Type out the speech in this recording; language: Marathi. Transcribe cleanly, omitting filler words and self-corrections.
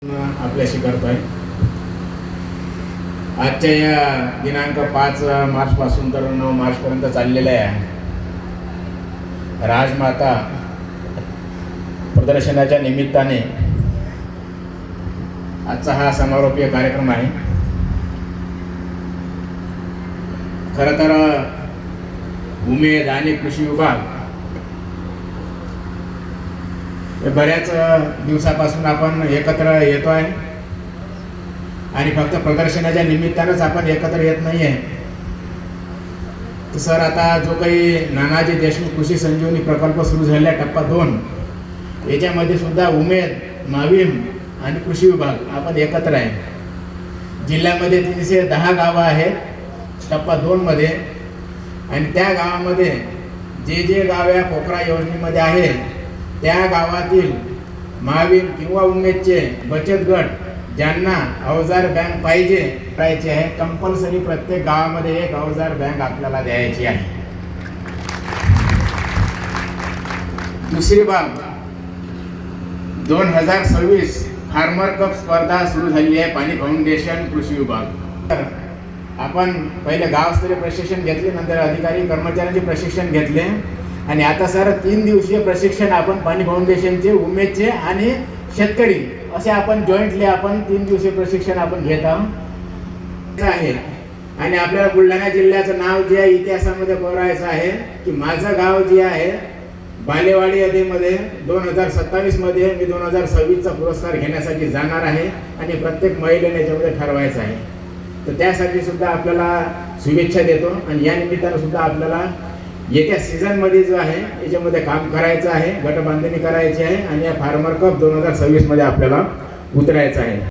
आपल्याशी करतोय. आजच्या या दिनांक 5 मार्च पासून तर 9 मार्च पर्यंत चाललेला आहे राजमाता प्रदर्शनाच्या निमित्ताने आजचा हा समारोपीय कार्यक्रम आहे. खरं तर उमेद आणि कृषी विभाग बऱ्याच दिवसापासून आपण एकत्र येतो आहे आणि फक्त प्रदर्शनाच्या निमित्तानंच आपण एकत्र येत नाही आहे. तर सर, आता जो काही नानाजी देशमुख कृषी संजीवनी प्रकल्प सुरू झालेला टप्पा 2 याच्यामध्ये सुद्धा उमेद, माविम आणि कृषी विभाग आपण एकत्र आहे. जिल्ह्यामध्ये 310 गावं आहेत टप्पा 2 मध्ये, आणि त्या गावामध्ये जे गाव या पोखरा योजनेमध्ये आहे त्या गावातील माविम किंवा उमेदचे बचत गट ज्यांना अवजार बँक पाहिजे करायची आहे, कंपल्सरी प्रत्येक गावामध्ये एक अवजार बँक आपल्याला द्यायची आहे. दुसरी बाब, 2026 फार्मर कप स्पर्धा सुरू झाली आहे. पाणी फाउंडेशन कृषी विभाग, आपण पहिले गावस्तरीय प्रशिक्षण घेतले, नंतर अधिकारी कर्मचाऱ्यांचे प्रशिक्षण घेतले, आणि आता सर 3 दिवसीय प्रशिक्षण आपण पाणी फाउंडेशनचे, उमेदचे आणि शेतकरी असे आपण जॉईंटली आपण 3 दिवसीय प्रशिक्षण आपण घेत आहोत आहे. आणि आपल्याला बुलढाणा जिल्ह्याचं नाव जे आहे इतिहासामध्ये कोरायचं आहे की माझं गाव जे आहे बालेवाडी यादीमध्ये 2027 मध्ये मी 2026चा पुरस्कार घेण्यासाठी जाणार आहे आणि प्रत्येक महिलेने याच्यामध्ये ठरवायचं आहे. तर त्यासाठी सुद्धा आपल्याला शुभेच्छा देतो, आणि या निमित्तानं सुद्धा आपल्याला येत्या सीझनमध्ये जो आहे याच्यामध्ये काम करायचं आहे, गटबांधणी करायची आहे, आणि या फार्मर कप 2026 मध्ये आपल्याला उतरायचं आहे.